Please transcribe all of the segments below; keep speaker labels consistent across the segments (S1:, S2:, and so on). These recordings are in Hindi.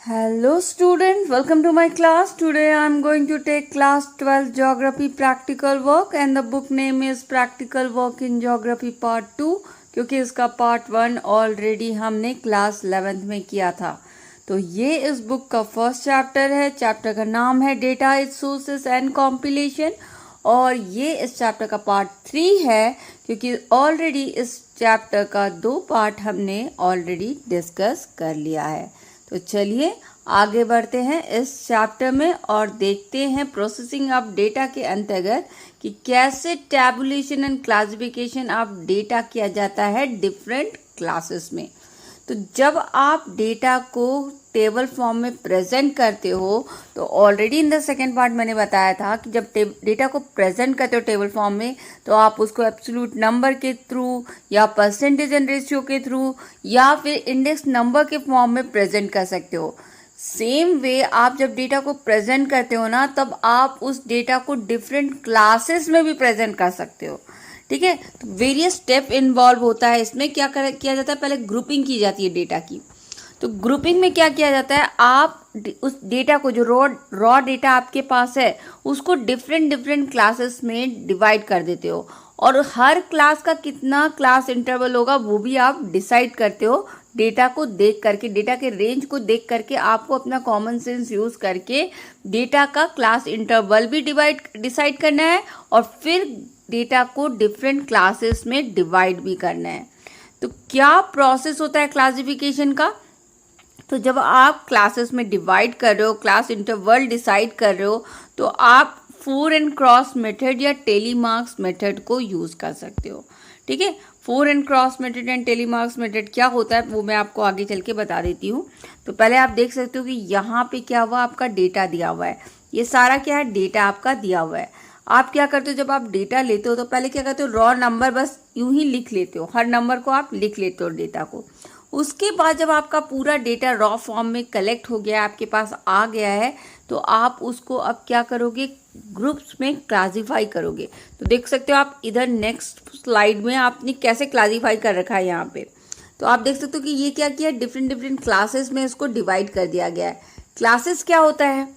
S1: Hello student, welcome to my class. Today I am going to take class 12 geography practical work and the book name is practical work in geography part 2 क्योंकि इसका part 1 ऑलरेडी हमने क्लास 11th में किया था। तो ये इस बुक का फर्स्ट चैप्टर है। चैप्टर का नाम है data it's sources and compilation और ये इस चैप्टर का पार्ट 3 है क्योंकि ऑलरेडी इस चैप्टर का 2 पार्ट हमने ऑलरेडी डिस्कस कर लिया है। तो चलिए आगे बढ़ते हैं इस चैप्टर में और देखते हैं प्रोसेसिंग ऑफ डेटा के अंतर्गत कि कैसे tabulation and classification of data किया जाता है डिफरेंट क्लासेस में। तो जब आप डेटा को टेबल फॉर्म में प्रेजेंट करते हो तो already in the second part मैंने बताया था कि जब डेटा को प्रेजेंट करते हो टेबल फॉर्म में तो आप उसको एब्सोल्यूट नंबर के थ्रू या परसेंटेज एंड रेशियो के थ्रू या फिर इंडेक्स नंबर के फॉर्म में प्रेजेंट कर सकते हो। सेम वे आप जब डेटा को प्रेजेंट करते हो ना तब आप उस डेटा को डिफरेंट क्लासेस में भी प्रेजेंट कर सकते हो। ठीक है, तो वेरियस स्टेप इन्वॉल्व होता है इसमें। क्या किया जाता है, पहले ग्रुपिंग की जाती है डेटा की। तो ग्रुपिंग में क्या किया जाता है, आप उस डेटा को जो रॉ डेटा आपके पास है उसको डिफरेंट क्लासेस में डिवाइड कर देते हो और हर क्लास का कितना क्लास इंटरवल होगा वो भी आप डिसाइड करते हो डेटा को देख करके, डेटा के रेंज को देख करके। आपको अपना कॉमन सेंस यूज करके डेटा का क्लास इंटरवल भी डिसाइड करना है और फिर डेटा को डिफरेंट क्लासेस में डिवाइड भी करना है। तो क्या प्रोसेस होता है क्लासिफिकेशन का, तो जब आप क्लासेस में डिवाइड कर रहे हो, क्लास इंटरवल डिसाइड कर रहे हो, तो आप 4 एंड क्रॉस मेथड या टेलीमार्क्स मेथड को यूज कर सकते हो। ठीक है, 4 and cross method and telemarks method क्या होता है वो मैं आपको आगे चल के बता देती हूँ। तो पहले आप देख सकते हो कि यहाँ पे क्या हुआ, आपका डेटा दिया हुआ है। ये सारा क्या है, डेटा आपका दिया हुआ है। आप क्या करते हो, जब आप डेटा लेते हो तो पहले क्या करते हो, रॉ नंबर बस यूं ही लिख लेते हो, हर नंबर को आप लिख लेते हो डेटा को। उसके बाद जब आपका पूरा डेटा रॉ फॉर्म में कलेक्ट हो गया, आपके पास आ गया है, तो आप उसको अब क्या करोगे, ग्रुप्स में क्लासीफाई करोगे। तो देख सकते हो आप इधर नेक्स्ट स्लाइड में आपने कैसे क्लासीफाई कर रखा है यहाँ पे। तो आप देख सकते हो कि ये क्या किया, डिफरेंट क्लासेस में इसको डिवाइड कर दिया गया है। क्लासेस क्या होता है,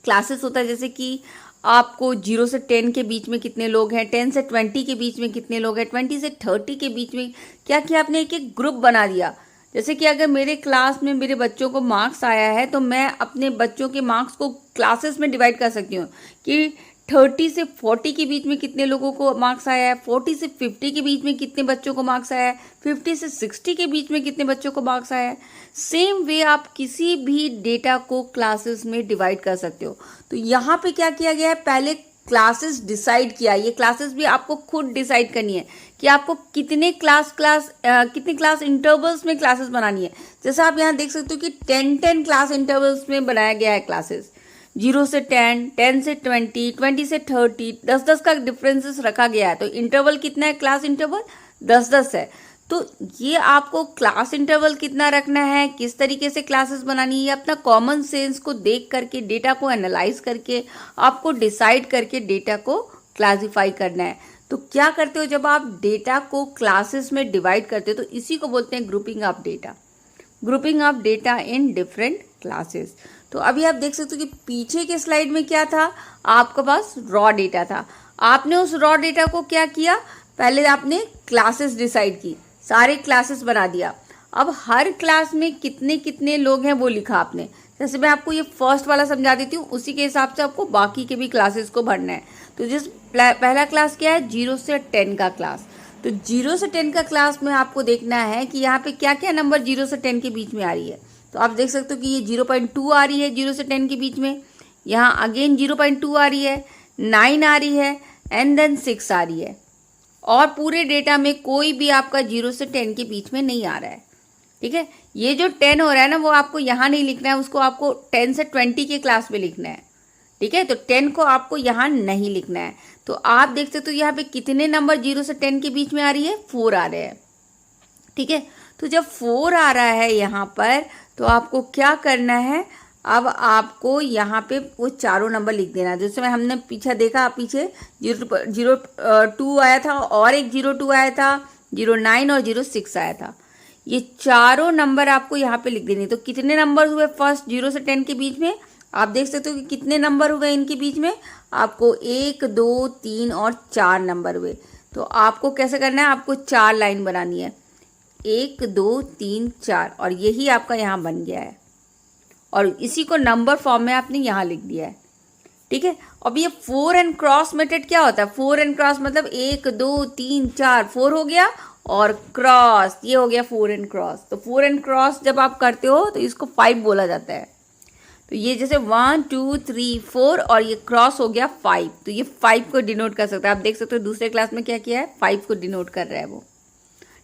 S1: क्लासेस होता है जैसे कि आपको 0 से 10 के बीच में कितने लोग हैं, 10 से 20 के बीच में कितने लोग हैं, 20 से 30 के बीच में क्या किया आपने, एक ग्रुप बना दिया। जैसे कि अगर मेरे क्लास में मेरे बच्चों को मार्क्स आया है तो मैं अपने बच्चों के मार्क्स को क्लासेस में डिवाइड कर सकती हूँ कि 30 से 40 के बीच में कितने लोगों को मार्क्स आया है, 40 से 50 के बीच में कितने बच्चों को मार्क्स आया है, 50 से 60 के बीच में कितने बच्चों को मार्क्स आया है। सेम वे आप किसी भी डेटा को क्लासेस में डिवाइड कर सकते हो। तो यहाँ पे क्या किया गया है, पहले क्लासेस डिसाइड किया। ये क्लासेस भी आपको खुद डिसाइड करनी है कि आपको कितने क्लास इंटरवल्स में क्लासेस बनानी है। जैसे आप यहाँ देख सकते हो कि 10 क्लास इंटरवल्स में बनाया गया है क्लासेस, 0 से 10, 10 से 20, 20 से 30, 10 का डिफरेंसेस रखा गया है। तो इंटरवल कितना है, क्लास इंटरवल 10 है। तो ये आपको क्लास इंटरवल कितना रखना है, किस तरीके से क्लासेस बनानी है, अपना कॉमन सेंस को देख करके, डेटा को एनालाइज करके आपको डिसाइड करके डेटा को क्लासिफाई करना है। तो क्या करते हो, जब आप डेटा को क्लासेस में डिवाइड करते हो तो इसी को बोलते हैं grouping of data, grouping of data in different classes. तो अभी आप देख सकते हो कि पीछे के स्लाइड में क्या था, आपके पास रॉ डेटा था। आपने उस रॉ डेटा को क्या किया, पहले आपने क्लासेस डिसाइड की, सारे क्लासेस बना दिया। अब हर क्लास में कितने कितने लोग हैं वो लिखा आपने। जैसे मैं आपको ये फर्स्ट वाला समझा देती हूँ, उसी के हिसाब से आपको बाकी के भी क्लासेस को भरना है। तो जिस पहला क्लास क्या है, 0 से 10 का क्लास। तो 0 से 10 का क्लास में आपको देखना है कि यहाँ पे क्या क्या नंबर 0 से 10 के बीच में आ रही है। तो आप देख सकते हो कि ये 0.2 आ रही है 0 से 10 के बीच में, यहाँ अगेन 0.2 आ रही है, 9 आ रही है एंड देन 6 आ रही है। और पूरे डेटा में कोई भी आपका 0 से 10 के बीच में नहीं आ रहा है। ठीक है, ये जो 10 हो रहा है ना वो आपको यहाँ नहीं लिखना है, उसको आपको 10 से 20 के क्लास में लिखना है। ठीक है, तो 10 को आपको यहाँ नहीं लिखना है। तो आप देख सकते हो यहाँ पे कितने नंबर 0 से 10 के बीच में आ रही है, 4 आ रहे हैं। ठीक है, तो जब 4 आ रहा है यहाँ पर तो आपको क्या करना है, अब आपको यहाँ पे वो चारों नंबर लिख देना है। जैसे हमने पीछे देखा, पीछे 0.2 आया था और एक 0.2 आया था, 0.9 और 0.6 आया था। ये चारों नंबर आपको यहाँ पे लिख देने। तो कितने नंबर हुए फर्स्ट 0 से 10 के बीच में, आप देख सकते हो कि कितने नंबर हुए इनके बीच में, आपको 1 2 3 और 4 नंबर हुए। तो आपको कैसे करना है, आपको 4 लाइन बनानी है, 1 2 3 4, और यही आपका यहाँ बन गया है और इसी को नंबर फॉर्म में आपने यहाँ लिख दिया है। ठीक है, अब ये 4 एंड क्रॉस मेथड क्या होता है, 4 एंड क्रॉस मतलब 1 2 3 4, 4 हो गया और क्रॉस ये हो गया 4 एंड क्रॉस। तो 4 एंड क्रॉस जब आप करते हो तो इसको 5 बोला जाता है। तो ये जैसे 1 2 3 4 और ये क्रॉस हो गया 5, तो ये 5 को डिनोट कर सकता है। आप देख सकते हो दूसरे क्लास में क्या किया है, 5 को डिनोट कर रहा है वो।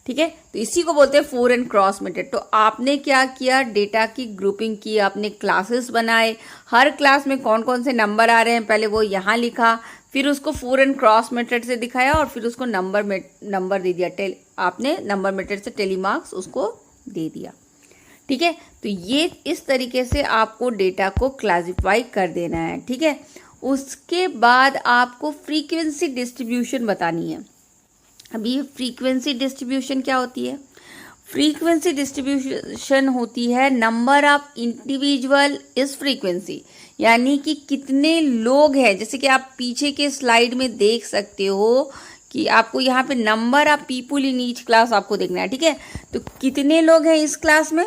S1: ठीक है, तो इसी को बोलते हैं 4 एंड क्रॉस मेथड। तो आपने क्या किया, डेटा की ग्रुपिंग की, आपने क्लासेस बनाए, हर क्लास में कौन कौन से नंबर आ रहे हैं पहले वो यहाँ लिखा, फिर उसको 4 एंड क्रॉस मेथड से दिखाया और फिर उसको नंबर दे दिया, आपने नंबर मेथड से टेली मार्क्स उसको दे दिया। ठीक है, तो ये इस तरीके से आपको डेटा को क्लासिफाई कर देना है। ठीक है, उसके बाद आपको फ्रीक्वेंसी डिस्ट्रीब्यूशन बतानी है। अभी फ्रीक्वेंसी डिस्ट्रीब्यूशन क्या होती है, फ्रीक्वेंसी डिस्ट्रीब्यूशन होती है नंबर ऑफ इंडिविजुअल इस फ्रीक्वेंसी, यानी कि कितने लोग हैं। जैसे कि आप पीछे के स्लाइड में देख सकते हो कि आपको यहाँ पे number of people in each class आपको देखना है। ठीक है, तो कितने लोग हैं इस क्लास में,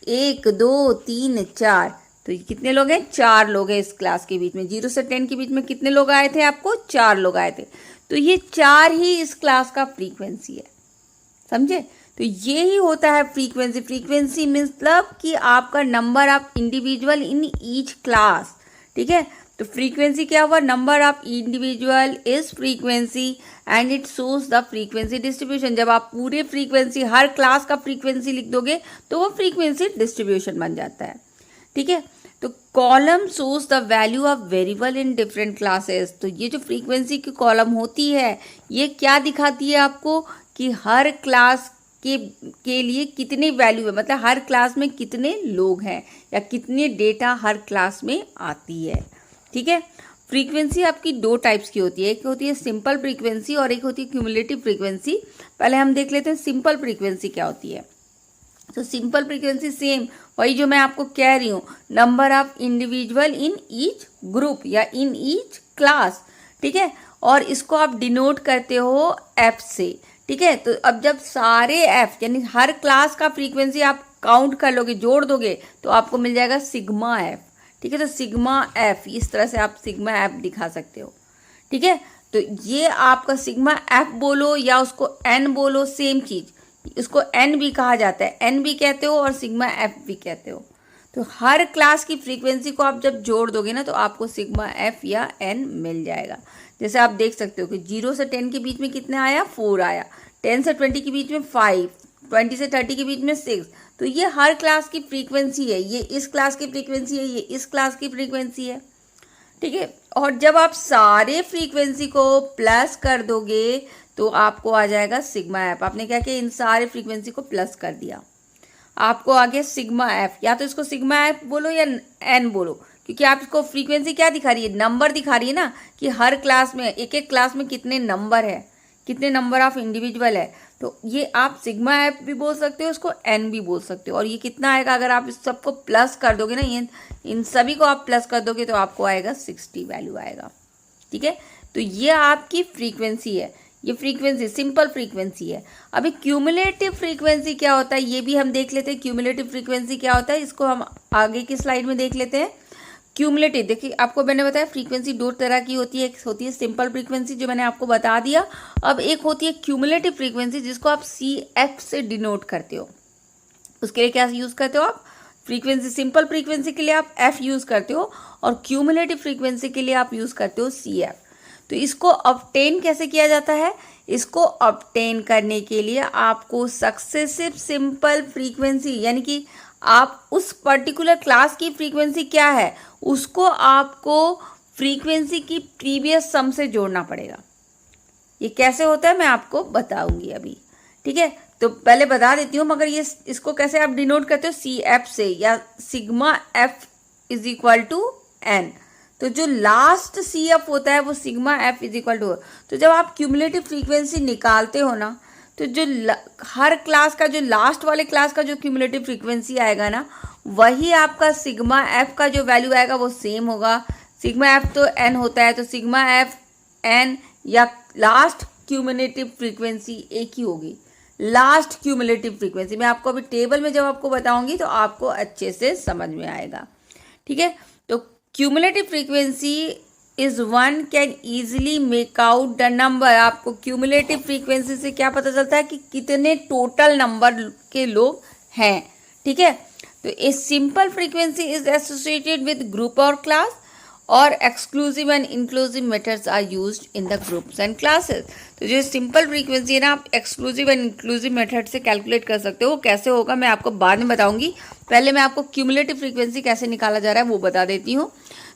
S1: 1 2 3 4, तो कितने लोग हैं, 4 लोग हैं इस क्लास के बीच में। 0 से 10 के बीच में कितने लोग आए थे, आपको 4 लोग आए थे। तो ये 4 ही इस क्लास का फ्रीक्वेंसी है, समझे। तो ये ही होता है फ्रीक्वेंसी। फ्रीक्वेंसी मतलब कि आपका number of individual in each class. ठीक है, तो फ्रीक्वेंसी क्या हुआ, number of individual is frequency and it shows the frequency distribution. जब आप पूरे फ्रीक्वेंसी हर क्लास का फ्रीक्वेंसी लिख दोगे तो वो फ्रीक्वेंसी डिस्ट्रीब्यूशन बन जाता है। ठीक है, तो column shows the value of variable in different classes. तो ये जो फ्रीक्वेंसी की कॉलम होती है ये क्या दिखाती है आपको कि हर क्लास के लिए कितनी वैल्यू है, मतलब हर क्लास में कितने लोग हैं या कितने डेटा हर क्लास में आती है। ठीक है, फ्रीक्वेंसी आपकी 2 टाइप्स की होती है, एक होती है सिंपल फ्रीक्वेंसी और एक होती है क्यूमुलेटिव फ्रीक्वेंसी। पहले हम देख लेते हैं सिंपल फ्रीक्वेंसी क्या होती है। तो सिंपल फ्रीक्वेंसी सेम वही जो मैं आपको कह रही हूँ, number of individual in each group या इन ईच क्लास। ठीक है, और इसको आप डिनोट करते हो एफ से। ठीक है, तो अब जब सारे एफ यानी हर क्लास का फ्रीक्वेंसी आप काउंट कर लोगे, जोड़ दोगे, तो आपको मिल जाएगा सिग्मा एफ। ठीक है, तो सिग्मा एफ, इस तरह से आप सिग्मा एफ दिखा सकते हो। ठीक है, तो ये आपका सिग्मा एफ बोलो या उसको एन बोलो, सेम चीज, इसको एन भी कहा जाता है, एन भी कहते हो और सिग्मा एफ भी कहते हो। तो हर क्लास की फ्रीक्वेंसी को आप जब जोड़ दोगे ना तो आपको सिग्मा एफ या एन मिल जाएगा। जैसे आप देख सकते हो कि 0 से 10 के बीच में कितना आया, 4 आया, 10 से 20 के बीच में 5, 20 से 30 के बीच में 6। तो ये हर क्लास की फ्रीक्वेंसी है, ये इस क्लास की फ्रीक्वेंसी है, ये इस क्लास की फ्रीक्वेंसी है। ठीक है, और जब आप सारे फ्रीक्वेंसी को प्लस कर दोगे तो आपको आ जाएगा सिग्मा एफ। आपने क्या किया, इन सारे फ्रीक्वेंसी को प्लस कर दिया, आपको आ गया सिग्मा एफ। या तो इसको सिग्मा एफ बोलो या एन बोलो, क्योंकि आपको फ्रीक्वेंसी क्या दिखा रही है, नंबर दिखा रही है ना, कि हर क्लास में एक एक क्लास में कितने नंबर है, कितने नंबर ऑफ इंडिविजुअल है। तो ये आप सिग्मा एफ भी बोल सकते हो, इसको एन भी बोल सकते हो। और ये कितना आएगा, अगर आप इस सबको प्लस कर दोगे ना, ये इन सभी को आप प्लस कर दोगे तो आपको आएगा 60 वैल्यू आएगा। ठीक है, तो ये आपकी फ्रीक्वेंसी है, ये फ्रीक्वेंसी सिंपल फ्रीक्वेंसी है। अभी क्यूमुलेटिव फ्रीक्वेंसी क्या होता है ये भी हम देख लेते हैं। क्यूमुलेटिव फ्रीक्वेंसी क्या होता है इसको हम आगे की स्लाइड में देख लेते हैं। क्यूमुलेटिव, देखिए आपको मैंने बताया फ्रीक्वेंसी 2 तरह की होती है, एक होती है सिंपल फ्रीक्वेंसी जो मैंने आपको बता दिया, अब एक होती है क्यूमुलेटिव फ्रीक्वेंसी जिसको आप CF से डिनोट करते हो। उसके लिए क्या यूज करते हो आप, फ्रीक्वेंसी सिंपल फ्रीक्वेंसी के लिए आप F यूज करते हो और क्यूमुलेटिव फ्रीक्वेंसी के लिए आप यूज करते हो CF। तो इसको ऑब्टेन कैसे किया जाता है, इसको ऑब्टेन करने के लिए आपको सक्सेसिव सिंपल फ्रीक्वेंसी, यानी कि आप उस पर्टिकुलर क्लास की फ्रीक्वेंसी क्या है उसको आपको फ्रीक्वेंसी की प्रीवियस सम से जोड़ना पड़ेगा। ये कैसे होता है मैं आपको बताऊंगी अभी। ठीक है, तो पहले बता देती हूँ, मगर ये इसको कैसे आप डिनोट करते हो, CF से या sigma F is equal to n. तो जो लास्ट CF होता है वो sigma F is equal to. तो जब आप क्यूमुलेटिव फ्रीक्वेंसी निकालते हो ना तो जो हर क्लास का जो लास्ट वाले क्लास का जो क्यूमुलेटिव फ्रीक्वेंसी आएगा ना, वही आपका सिग्मा एफ का जो वैल्यू आएगा वो सेम होगा। सिग्मा एफ तो एन होता है, तो सिग्मा एफ एन या लास्ट क्यूमुलेटिव फ्रीक्वेंसी एक ही होगी। लास्ट क्यूमुलेटिव फ्रीक्वेंसी मैं आपको अभी टेबल में जब आपको बताऊंगी तो आपको अच्छे से समझ में आएगा, ठीक है। तो cumulative frequency is one can easily make out the number. आपको क्यूमुलेटिव फ्रीक्वेंसी से क्या पता चलता है कि कितने टोटल नंबर के लोग हैं, ठीक है। तो a simple frequency is associated with group और क्लास, और exclusive and inclusive methods are used in the groups and classes. तो जो सिंपल फ्रीक्वेंसी है ना, आप एक्सक्लूसिव एंड इंक्लूसिव मेथड से कैलकुलेट कर सकते हो। वो कैसे होगा मैं आपको बाद में बताऊंगी, पहले मैं आपको क्यूमुलेटिव फ्रीक्वेंसी कैसे निकाला जा रहा है वो बता देती हूँ।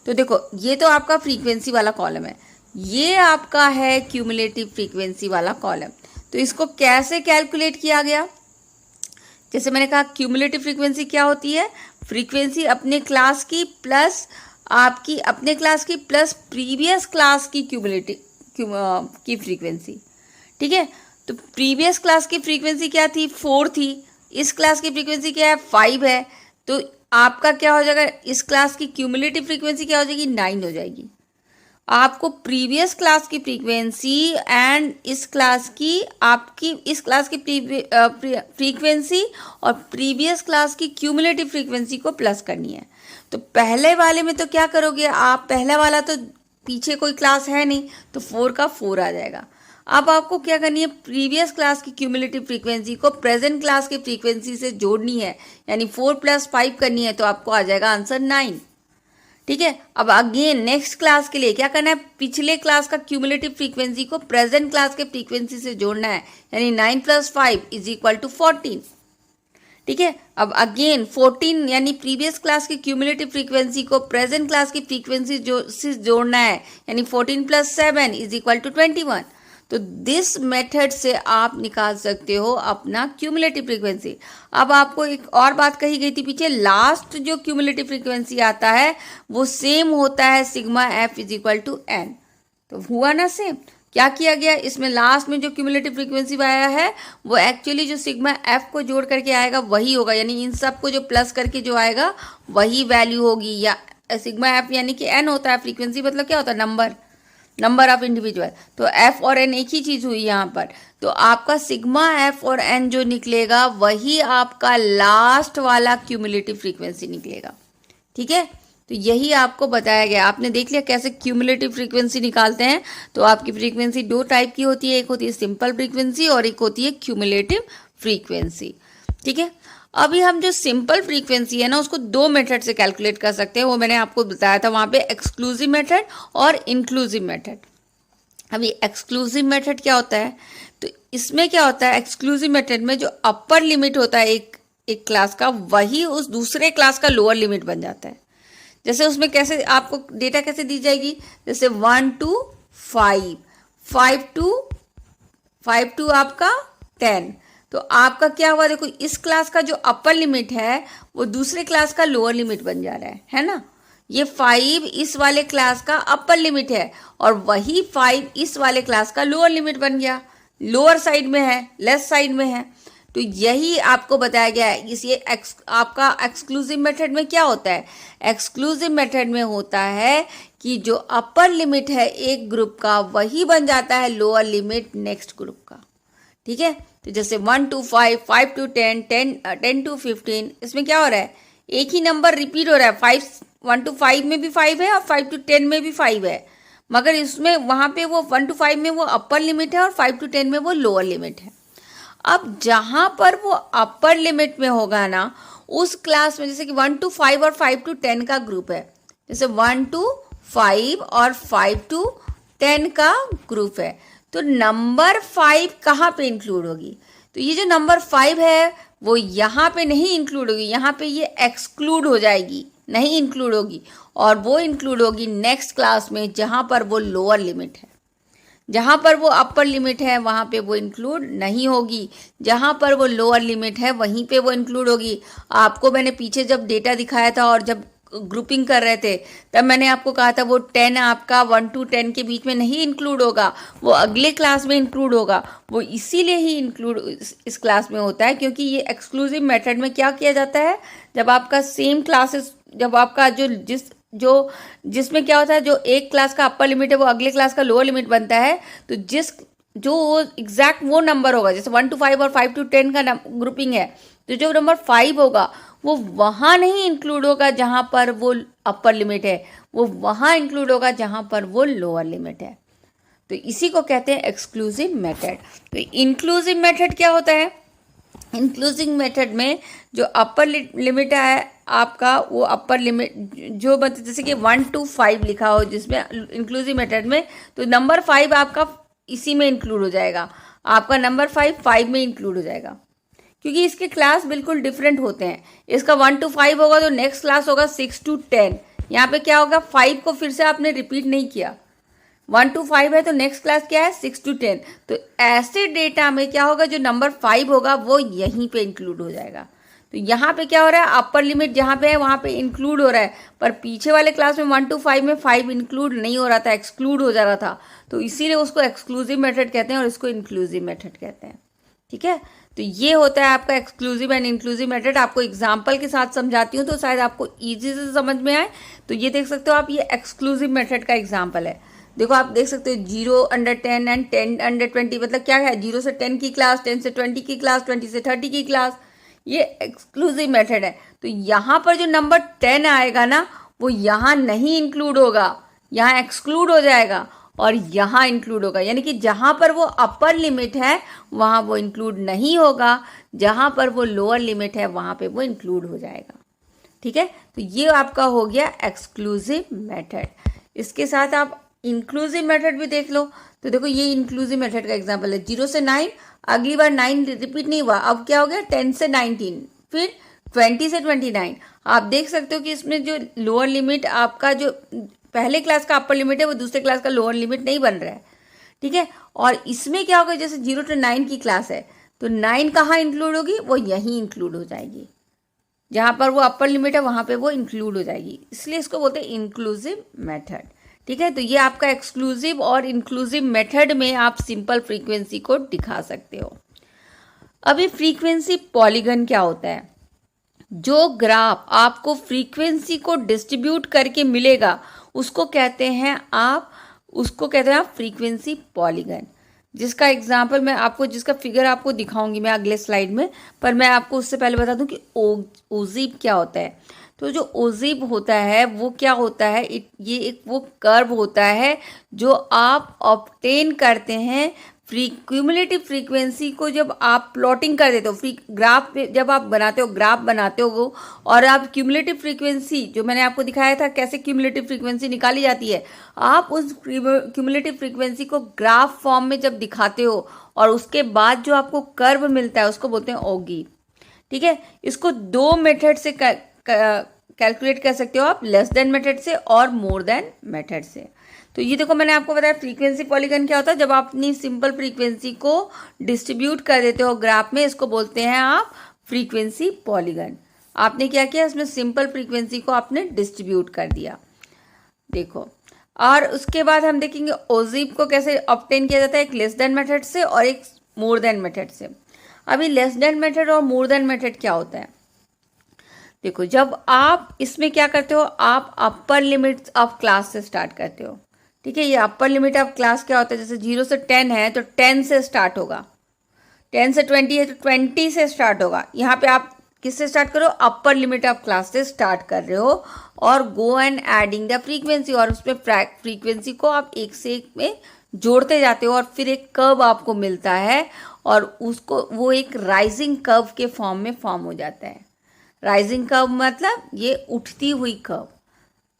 S1: तो देखो, ये तो आपका फ्रीक्वेंसी वाला कॉलम है, ये आपका है क्यूमुलेटिव फ्रीक्वेंसी वाला कॉलम। तो इसको कैसे कैलकुलेट किया गया, जैसे मैंने कहा क्यूमुलेटिव फ्रीक्वेंसी क्या होती है, फ्रीक्वेंसी अपने क्लास की प्लस आपकी अपने क्लास की प्लस प्रीवियस क्लास की क्यूमुलेटिव की फ्रीक्वेंसी, ठीक है। तो प्रीवियस क्लास की फ्रीक्वेंसी क्या थी, 4 थी, इस क्लास की फ्रीक्वेंसी क्या है, 5 है। तो आपका क्या हो जाएगा, इस क्लास की क्यूमुलेटिव फ्रीक्वेंसी क्या हो जाएगी, 9 हो जाएगी। आपको प्रीवियस क्लास की फ्रीक्वेंसी एंड इस क्लास की आपकी इस क्लास की फ्रीक्वेंसी और प्रीवियस क्लास की क्यूमुलेटिव फ्रीक्वेंसी को प्लस करनी है। तो पहले वाले में तो क्या करोगे आप, पहला वाला तो पीछे कोई क्लास है नहीं, तो 4 का 4 आ जाएगा। अब आपको क्या करनी है, प्रीवियस क्लास की क्यूमुलेटिव फ्रीक्वेंसी को प्रेजेंट क्लास की फ्रीक्वेंसी से जोड़नी है, यानी 4 + 5 करनी है, तो आपको आ जाएगा आंसर 9, ठीक है। अब अगेन नेक्स्ट क्लास के लिए क्या करना है, पिछले क्लास का क्यूमुलेटिव फ्रीक्वेंसी को प्रेजेंट क्लास के फ्रीक्वेंसी से जोड़ना है, यानी 9 + 5 = 14, ठीक है। अब अगेन 14 यानी प्रीवियस क्लास की क्यूमुलेटिव फ्रीक्वेंसी को प्रेजेंट क्लास की फ्रीक्वेंसी से जोड़ना है, यानी 14 + 7 = 21। तो दिस मेथड से आप निकाल सकते हो अपना क्यूमुलेटिव फ्रीक्वेंसी। अब आपको एक और बात कही गई थी पीछे, लास्ट जो क्यूमुलेटिव फ्रीक्वेंसी आता है वो सेम होता है सिग्मा एफ = एन। तो हुआ ना सेम, क्या किया गया, इसमें लास्ट में जो क्यूमुलेटिव फ्रीक्वेंसी आया है वो एक्चुअली जो सिग्मा एफ को जोड़ करके आएगा वही होगा, यानी इन सब को जो प्लस करके जो आएगा वही वैल्यू होगी। या सिग्मा एफ यानी कि एन होता है, फ्रीक्वेंसी मतलब क्या होता है, नंबर ऑफ इंडिविजुअल। तो एफ और एन एक ही चीज हुई यहाँ पर। तो आपका सिग्मा एफ और एन जो निकलेगा वही आपका लास्ट वाला क्यूमुलेटिव फ्रीक्वेंसी निकलेगा, ठीक है। तो यही आपको बताया गया। आपने देख लिया कैसे क्यूमुलेटिव फ्रीक्वेंसी निकालते हैं। तो आपकी फ्रीक्वेंसी 2 टाइप की होती है, एक होती है सिंपल फ्रीक्वेंसी और एक होती है क्यूमुलेटिव फ्रीक्वेंसी, ठीक है। अभी हम जो सिंपल फ्रीक्वेंसी है ना उसको 2 मेथड से कैलकुलेट कर सकते हैं, वो मैंने आपको बताया था वहाँ पे, एक्सक्लूसिव मेथड और इंक्लूसिव मेथड। अभी एक्सक्लूसिव मेथड क्या होता है, तो इसमें क्या होता है, एक्सक्लूसिव मेथड में जो अपर लिमिट होता है एक क्लास का, वही उस दूसरे क्लास का लोअर लिमिट बन जाता है। जैसे उसमें कैसे आपको डेटा कैसे दी जाएगी, जैसे 1 to 5, 5 to आपका 10। तो आपका क्या हुआ, देखो इस क्लास का जो अपर लिमिट है वो दूसरे क्लास का लोअर लिमिट बन जा रहा है ना। ये 5 इस वाले क्लास का अपर लिमिट है और वही 5 इस वाले क्लास का लोअर लिमिट बन गया, लोअर साइड में है, लेस साइड में है। तो यही आपको बताया गया है। आपका एक्सक्लूसिव मेथड में क्या होता है, एक्सक्लूसिव मेथड में होता है कि जो अपर लिमिट है एक ग्रुप का वही बन जाता है लोअर लिमिट नेक्स्ट ग्रुप का, ठीक है। तो जैसे 1 to 5, 5 to 10, 10 to 15, इसमें क्या हो रहा है, एक ही नंबर रिपीट हो रहा है। 1 to 5 में भी 5 है और 5 to 10 में भी 5 है, मगर इसमें वहाँ पे वो 1 to 5 में वो अपर लिमिट है और 5 to 10 में वो लोअर लिमिट है। अब जहाँ पर वो अपर लिमिट में होगा ना उस क्लास में, जैसे कि 1 to 5 और 5 to 10 का ग्रुप है, जैसे 1 to 5 और 5 to 10 का ग्रुप है, तो नंबर 5 कहाँ पे इंक्लूड होगी, तो ये जो नंबर 5 है वो यहाँ पे नहीं इंक्लूड होगी, यहाँ पे ये एक्सक्लूड हो जाएगी, नहीं इंक्लूड होगी, और वो इंक्लूड होगी नेक्स्ट क्लास में जहाँ पर वो लोअर लिमिट है। जहाँ पर वो अपर लिमिट है वहाँ पे वो इंक्लूड नहीं होगी, जहाँ पर वो लोअर लिमिट है वहीं पे वो इंक्लूड होगी। आपको मैंने पीछे जब डेटा दिखाया था और जब ग्रुपिंग कर रहे थे तब मैंने आपको कहा था वो 10 आपका 1 to 10 के बीच में नहीं इंक्लूड होगा, वो अगले क्लास में इंक्लूड होगा। वो इसीलिए ही इंक्लूड इस क्लास में होता है क्योंकि ये एक्सक्लूसिव मेथड में क्या किया जाता है, जब आपका सेम क्लासेस, जब आपका जिसमें क्या होता है, जो एक क्लास का अपर लिमिट है वो अगले क्लास का लोअर लिमिट बनता है, तो जो एग्जैक्ट वो नंबर होगा, जैसे 1 to 5 और 5 to 10 का ग्रुपिंग है, तो जो नंबर 5 होगा वो वहाँ नहीं इंक्लूड होगा जहाँ पर वो अपर लिमिट है, वो वहाँ इंक्लूड होगा जहाँ पर वो लोअर लिमिट है। तो इसी को कहते हैं एक्सक्लूसिव मेथड। तो इंक्लूसिव मेथड क्या होता है, इंक्लूसिव मेथड में जो अपर लिमिट है आपका, वो अपर लिमिट जो मतलब जैसे कि 1 to 5 लिखा हो जिसमें इंक्लूसिव मेथड में, तो नंबर 5 आपका इसी में इंक्लूड हो जाएगा, आपका नंबर 5 में इंक्लूड हो जाएगा, क्योंकि इसके क्लास बिल्कुल डिफरेंट होते हैं। इसका 1 to 5 होगा तो नेक्स्ट क्लास होगा 6 to 10। यहाँ पे क्या होगा, 5 को फिर से आपने रिपीट नहीं किया, 1 to 5 है तो नेक्स्ट क्लास क्या है 6 to 10। तो ऐसे डेटा में क्या होगा, जो नंबर 5 होगा वो यहीं पे इंक्लूड हो जाएगा। तो यहाँ पे क्या हो रहा है, अपर लिमिट जहाँ पे है वहाँ पे इंक्लूड हो रहा है, पर पीछे वाले क्लास में 1 to 5 में 5 इंक्लूड नहीं हो रहा था, एक्सक्लूड हो जा रहा था, तो इसीलिए उसको एक्सक्लूसिव मेथड कहते हैं और इसको इंक्लूसिव मेथड कहते हैं। ठीक है, तो ये होता है आपका एक्सक्लूसिव एंड इंक्लूसिव मेथड। आपको एग्जाम्पल के साथ समझाती हूँ तो शायद आपको ईजी से समझ में आए। तो ये देख सकते हो आप, ये एक्सक्लूसिव मेथड का एग्जाम्पल है। देखो आप देख सकते हो 0 under 10 एंड 10 under 20, मतलब क्या है, 0 से 10 की क्लास, 10 से 20 की क्लास, 20 से 30 की क्लास, ये एक्सक्लूसिव मेथड है। तो यहाँ पर जो नंबर 10 आएगा ना, वो यहाँ नहीं इंक्लूड होगा, यहाँ एक्सक्लूड हो जाएगा और यहाँ इंक्लूड होगा, यानी कि जहाँ पर वो अपर लिमिट है वहाँ वो इंक्लूड नहीं होगा, जहाँ पर वो लोअर लिमिट है वहाँ पे वो इंक्लूड हो जाएगा। ठीक है, तो ये आपका हो गया एक्सक्लूसिव मेथड। इसके साथ आप इंक्लूसिव मेथड भी देख लो। तो देखो ये इंक्लूसिव मेथड का एग्जांपल है, 0 से 9, अगली बार 9 रिपीट नहीं हुआ, अब क्या हो गया 10 से 19, फिर 20 से 29। आप देख सकते हो कि इसमें जो लोअर लिमिट आपका, जो पहले क्लास का अपर लिमिट है वो दूसरे क्लास का लोअर लिमिट नहीं बन रहा है। ठीक है, और इसमें क्या होगा, जैसे 0 to 9 की क्लास है तो 9 कहाँ इंक्लूड होगी, वो यहीं इंक्लूड हो जाएगी, जहाँ पर वो अपर लिमिट है वहाँ पे वो इंक्लूड हो जाएगी, इसलिए इसको बोलते हैं इंक्लूसिव मेथड। ठीक है, तो ये आपका एक्सक्लूसिव और इंक्लूसिव मेथड में आप सिंपल फ्रीक्वेंसी को दिखा सकते हो। अभी फ्रीक्वेंसी पॉलीगन क्या होता है, जो ग्राफ आपको फ्रीक्वेंसी को डिस्ट्रीब्यूट करके मिलेगा उसको कहते हैं आप फ्रीक्वेंसी पॉलीगन। जिसका एग्जांपल मैं आपको, जिसका फिगर आपको दिखाऊंगी मैं अगले स्लाइड में, पर मैं आपको उससे पहले बता दूं कि ओजीब क्या होता है। तो जो ओजीब होता है वो क्या होता है, ये एक वो कर्व होता है जो आप ऑब्टेन करते हैं क्यूमुलेटिव फ्रीक्वेंसी को, जब आप प्लॉटिंग कर देते हो ग्राफ पे, जब आप ग्राफ बनाते हो वो, और आप क्यूमुलेटिव फ्रीक्वेंसी, जो मैंने आपको दिखाया था कैसे क्यूमुलेटिव फ्रीक्वेंसी निकाली जाती है, आप उस क्यूमुलेटिव फ्रीक्वेंसी को ग्राफ फॉर्म में जब दिखाते हो और उसके बाद जो आपको कर्व मिलता है उसको बोलते हैं ओगी। ठीक है, इसको दो मेथड से कैलकुलेट कर सकते हो आप, लेस देन मेथड से और मोर देन मेथड से। तो ये देखो मैंने आपको बताया फ्रीक्वेंसी पॉलीगन क्या होता है, जब आप अपनी सिंपल फ्रीक्वेंसी को डिस्ट्रीब्यूट कर देते हो ग्राफ में, इसको बोलते हैं आप फ्रीक्वेंसी पॉलीगन। आपने क्या किया, इसमें सिंपल फ्रीक्वेंसी को आपने डिस्ट्रीब्यूट कर दिया। देखो, और उसके बाद हम देखेंगे ओजीब को कैसे ऑब्टेन किया जाता है, एक लेस देन मेथड से और एक मोर देन मेथड से। अभी लेस देन मेथड और मोर देन मेथड क्या होता है, देखो जब आप इसमें क्या करते हो, आप अपर लिमिट ऑफ क्लास से स्टार्ट करते हो। ठीक है, ये अपर लिमिट ऑफ क्लास क्या होता है, जैसे 0 से 10 है तो 10 से स्टार्ट होगा, 10 से 20 है तो 20 से स्टार्ट होगा। यहाँ पे आप किससे स्टार्ट करो, अपर लिमिट ऑफ क्लास से स्टार्ट कर रहे हो और go and adding the frequency, और उसमें फ्रीक्वेंसी को आप एक से एक में जोड़ते जाते हो और फिर एक कर्व आपको मिलता है और उसको वो एक राइजिंग कर्व के फॉर्म में फॉर्म हो जाता है। राइजिंग कर्व मतलब ये उठती हुई कर्व।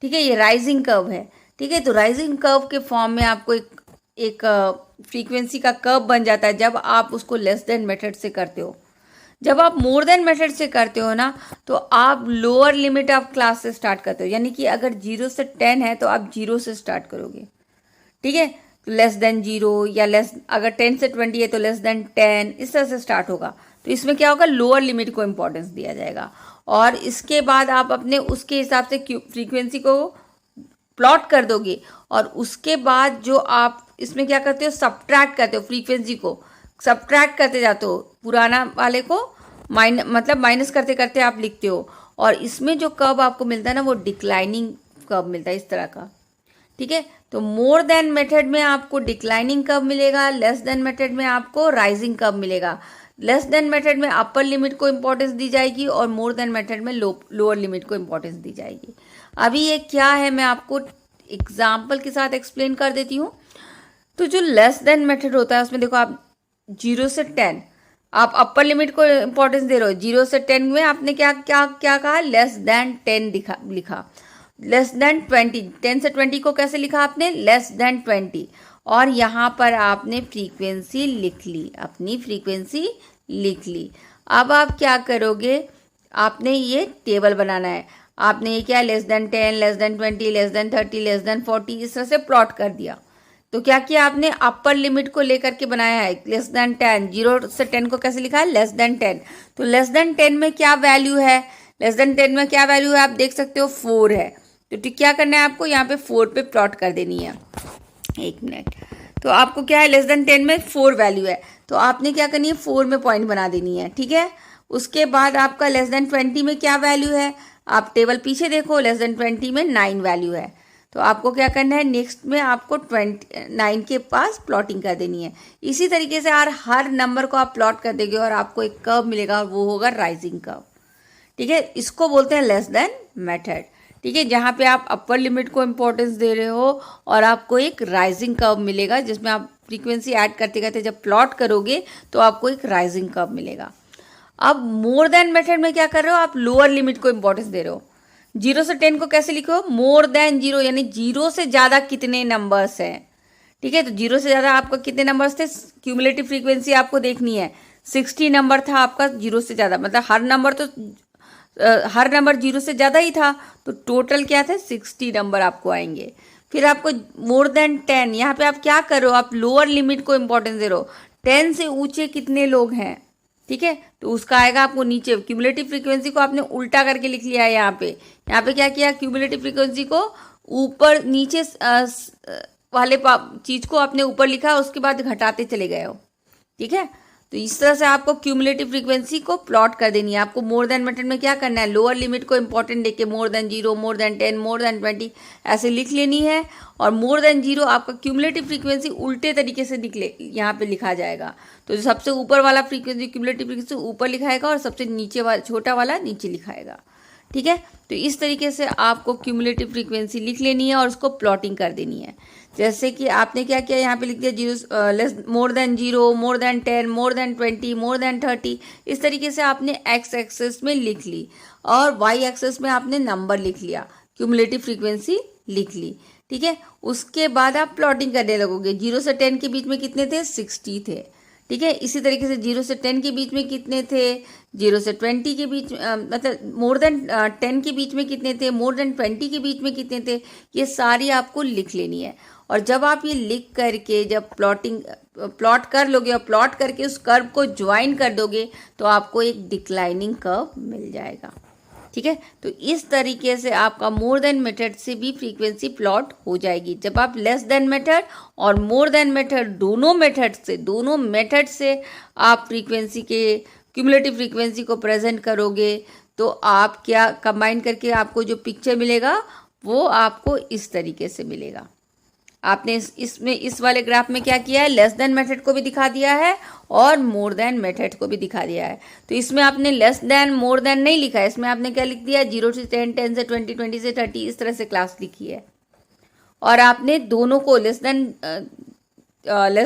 S1: ठीक है, ये राइजिंग कर्व है। ठीक है, तो राइजिंग कर्व के फॉर्म में आपको एक फ्रीक्वेंसी का कर्व बन जाता है जब आप उसको लेस देन मेथड से करते हो। जब आप मोर देन मेथड से करते हो ना, तो आप लोअर लिमिट ऑफ क्लास से स्टार्ट करते हो, यानी कि अगर 0 से 10 है तो आप 0 से स्टार्ट करोगे। ठीक है, तो लेस देन 0 या अगर 10 से 20 है तो लेस देन 10, इस तरह से स्टार्ट होगा। तो इसमें क्या होगा, लोअर लिमिट को इंपॉर्टेंस दिया जाएगा। और इसके बाद आप अपने उसके हिसाब से फ्रीक्वेंसी को प्लॉट कर दोगे और उसके बाद जो आप इसमें क्या करते हो, सब्ट्रैक्ट करते हो, फ्रीक्वेंसी को सब्ट्रैक्ट करते जाते हो, पुराना वाले को माइनस करते करते आप लिखते हो और इसमें जो कर्व आपको मिलता है ना वो डिक्लाइनिंग कर्व मिलता है इस तरह का। ठीक है, तो मोर देन मेथड में आपको डिक्लाइनिंग कर्व मिलेगा, लेस देन मेथड में आपको राइजिंग कर्व मिलेगा। लेस देन मेथड में अपर लिमिट को इंपॉर्टेंस दी जाएगी और मोर देन मेथड में लोअर लिमिट को इंपॉर्टेंस दी जाएगी। अभी ये क्या है मैं आपको एग्जाम्पल के साथ एक्सप्लेन कर देती हूँ। तो जो लेस देन मेथड होता है उसमें देखो आप 0 से 10 आप अपर लिमिट को इंपॉर्टेंस दे रहे हो। 0 से 10 में आपने क्या क्या क्या कहा, लेस देन 10 लिखा। लेस देन 20, 10 से 20 को कैसे लिखा आपने, लेस देन 20। और यहाँ पर आपने फ्रीक्वेंसी लिख ली, अपनी फ्रीक्वेंसी लिख ली। अब आप क्या करोगे, आपने ये टेबल बनाना है। आपने ये क्या, less than 10, less than 20, less than 30, less than 40 इस तरह से प्लॉट कर दिया। तो क्या किया आपने, अपर लिमिट को लेकर के बनाया है। लेस देन 10, 0 से 10 को कैसे लिखा है, लेस देन 10। तो लेस देन 10 में क्या वैल्यू है, लेस देन 10 में क्या वैल्यू है आप देख सकते हो, 4 है। तो ठीक क्या करना है आपको, यहाँ पे 4 पे प्लॉट कर देनी है। एक मिनट, तो आपको क्या है, लेस देन 10 में 4 वैल्यू है तो आपने क्या करनी है, 4 में पॉइंट बना देनी है। ठीक है, उसके बाद आपका लेस देन 20 में क्या वैल्यू है, आप टेबल पीछे देखो, लेस देन 20 में 9 वैल्यू है। तो आपको क्या करना है, नेक्स्ट में आपको 29 के पास प्लॉटिंग कर देनी है। इसी तरीके से हर नंबर को आप प्लॉट कर देंगे और आपको एक कर्व मिलेगा और वो होगा राइजिंग कर्व। ठीक है, इसको बोलते हैं लेस देन मेथड। ठीक है, जहाँ पे आप अपर लिमिट को इम्पोर्टेंस दे रहे हो और आपको एक राइजिंग कर्व मिलेगा जिसमें आप फ्रीक्वेंसी ऐड करते करते जब प्लॉट करोगे तो आपको एक राइजिंग कर्व मिलेगा। अब मोर देन मेथड में क्या कर रहे हो, आप लोअर लिमिट को इम्पोर्टेंस दे रहे हो। 0 से 10 को कैसे लिखो, मोर देन 0, यानी 0 से ज़्यादा कितने नंबर्स हैं। ठीक है, तो 0 से ज़्यादा आपका कितने नंबर्स थे, क्यूमुलेटिव फ्रीक्वेंसी आपको देखनी है। 60 नंबर था आपका 0 से ज़्यादा, मतलब हर नंबर 0 से ज़्यादा ही था, तो टोटल क्या थे, 60 नंबर आपको आएंगे। फिर आपको मोर देन 10, यहाँ पे आप क्या कर रहे हो, आप लोअर लिमिट को इम्पोर्टेंस दे रहे हो। 10 से ऊंचे कितने लोग हैं, ठीक है, तो उसका आएगा आपको नीचे। क्यूमुलेटिव फ्रीक्वेंसी को आपने उल्टा करके लिख लिया है यहाँ पे क्या किया, क्यूमुलेटिव फ्रीक्वेंसी को ऊपर नीचे वाले चीज़ को आपने ऊपर लिखा, उसके बाद घटाते चले गए हो। ठीक है, तो इस तरह से आपको क्यूमुलेटिव फ्रीक्वेंसी को प्लॉट कर देनी है। आपको मोर देन मेथड में क्या करना है, लोअर लिमिट को इंपॉर्टेंट देके more than 0, more than 10, more than 20 ऐसे लिख लेनी है। और मोर देन 0 आपका क्यूमुलेटिव फ्रीक्वेंसी उल्टे तरीके से निकले, यहाँ पे लिखा जाएगा। तो जो सबसे ऊपर वाला फ्रीक्वेंसी क्यूमुलेटिव फ्रीक्वेंसी ऊपर लिखाएगा और सबसे नीचे वाला छोटा वाला नीचे लिखाएगा। ठीक है, तो इस तरीके से आपको क्यूमुलेटिव फ्रीक्वेंसी लिख लेनी है और उसको प्लॉटिंग कर देनी है। जैसे कि आपने क्या किया, यहाँ पे लिख दिया 0, less more than 0, more than 10, more than 20, more than 30। इस तरीके से आपने एक्स एक्सेस में लिख ली और वाई एक्सेस में आपने नंबर लिख लिया, क्यूमुलेटिव फ्रीक्वेंसी लिख ली। ठीक है, उसके बाद आप प्लॉटिंग करने लगोगे। 0 से 10 के बीच में कितने थे, 60 थे। ठीक है, इसी तरीके से 0 से 10 के बीच में कितने थे, 0 से 20 के बीच मतलब मोर देन 10 के बीच में कितने थे, मोर देन 20 के बीच में कितने थे, ये सारी आपको लिख लेनी है। और जब आप ये लिख करके जब प्लॉट कर लोगे और प्लॉट करके उस कर्व को ज्वाइन कर दोगे तो आपको एक डिक्लाइनिंग कर्व मिल जाएगा। ठीक है, तो इस तरीके से आपका मोर देन मेथड से भी फ्रीक्वेंसी प्लॉट हो जाएगी। जब आप लेस देन मेथड और मोर देन मेथड दोनों मेथड से आप फ्रीक्वेंसी के क्यूमुलेटिव फ्रीक्वेंसी को प्रेजेंट करोगे तो आप क्या कंबाइन करके आपको जो पिक्चर मिलेगा वो आपको इस तरीके से मिलेगा। आपने इस वाले ग्राफ में क्या किया है, लेस देन मेथड को भी दिखा दिया है और मोर देन मेथड को भी दिखा दिया है। तो इसमें आपने लेस देन मोर देन नहीं लिखा है, इसमें आपने क्या लिख दिया, 0 से 10, 10 से 20, 20 से 30 इस तरह से क्लास लिखी है। और आपने दोनों को लेस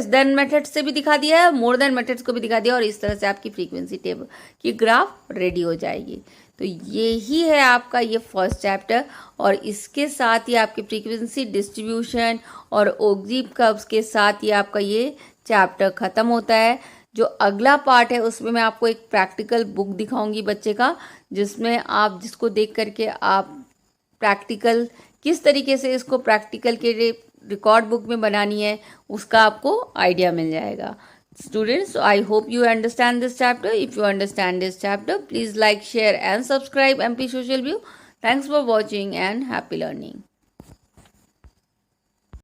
S1: देन मेथड से भी दिखा दिया है, मोर देन मेथड्स को भी दिखा दिया और इस तरह से आपकी फ्रीक्वेंसी टेबल की ग्राफ रेडी हो जाएगी। तो यही है आपका ये फर्स्ट चैप्टर और इसके साथ ही आपके फ्रीक्वेंसी डिस्ट्रीब्यूशन और ओग्जिव कर्व्स के साथ ही आपका ये चैप्टर ख़त्म होता है। जो अगला पार्ट है उसमें मैं आपको एक प्रैक्टिकल बुक दिखाऊंगी बच्चे का, जिसको देख करके आप प्रैक्टिकल किस तरीके से इसको प्रैक्टिकल के रिकॉर्ड बुक में बनानी है उसका आपको आइडिया मिल जाएगा। Students, so I hope you understand this chapter. If you understand this chapter, please like, share and subscribe MP Social View. Thanks for watching and happy learning.